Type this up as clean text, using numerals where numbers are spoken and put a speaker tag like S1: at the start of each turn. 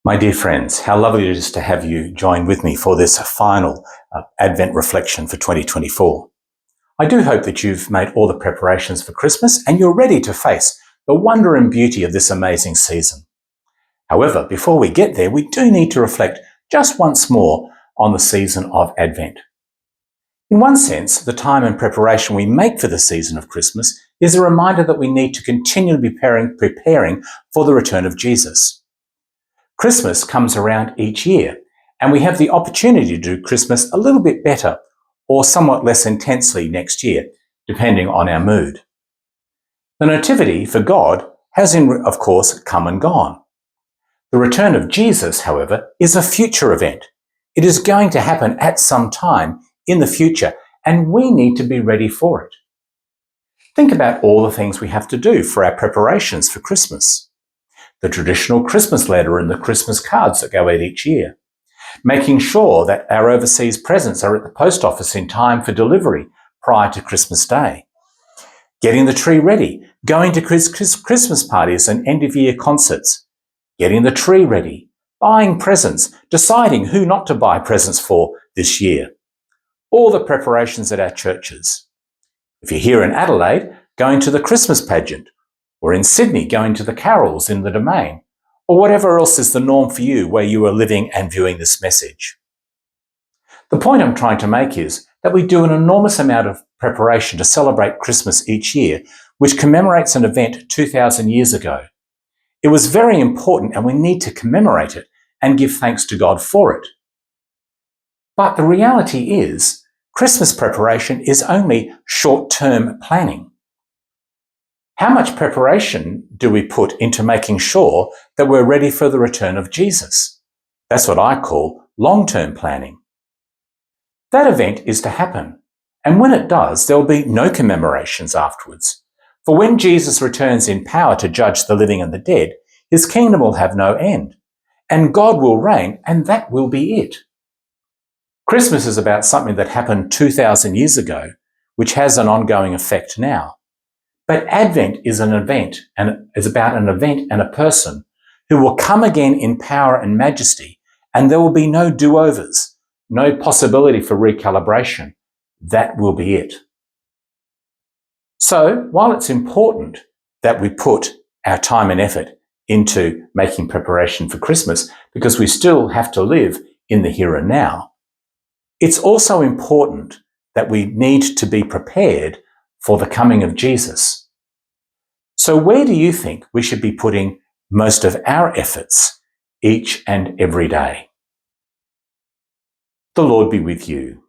S1: My dear friends, how lovely it is to have you join with me for this final Advent reflection for 2024. I do hope that you've made all the preparations for Christmas and you're ready to face the wonder and beauty of this amazing season. However, before we get there, we do need to reflect just once more on the season of Advent. In one sense, the time and preparation we make for the season of Christmas is a reminder that we need to continually be preparing for the return of Jesus. Christmas comes around each year, and we have the opportunity to do Christmas a little bit better or somewhat less intensely next year, depending on our mood. The Nativity for God has, of course, come and gone. The return of Jesus, however, is a future event. It is going to happen at some time in the future, and we need to be ready for it. Think about all the things we have to do for our preparations for Christmas. The traditional Christmas letter and the Christmas cards that go out each year. Making sure that our overseas presents are at the post office in time for delivery prior to Christmas Day. Getting the tree ready, going to Christmas parties and end-of-year concerts. Getting the tree ready, buying presents, deciding who not to buy presents for this year. All the preparations at our churches. If you're here in Adelaide, going to the Christmas pageant, or in Sydney, going to the carols in the Domain, or whatever else is the norm for you where you are living and viewing this message. The point I'm trying to make is that we do an enormous amount of preparation to celebrate Christmas each year, which commemorates an event 2,000 years ago. It was very important and we need to commemorate it and give thanks to God for it. But the reality is, Christmas preparation is only short-term planning. How much preparation do we put into making sure that we're ready for the return of Jesus? That's what I call long-term planning. That event is to happen, and when it does, there will be no commemorations afterwards. For when Jesus returns in power to judge the living and the dead, his kingdom will have no end, and God will reign, and that will be it. Christmas is about something that happened 2,000 years ago, which has an ongoing effect now. But Advent is an event, and is about an event and a person who will come again in power and majesty, and there will be no do-overs, no possibility for recalibration. That will be it. So, while it's important that we put our time and effort into making preparation for Christmas, because we still have to live in the here and now, it's also important that we need to be prepared for the coming of Jesus. So where do you think we should be putting most of our efforts each and every day? The Lord be with you.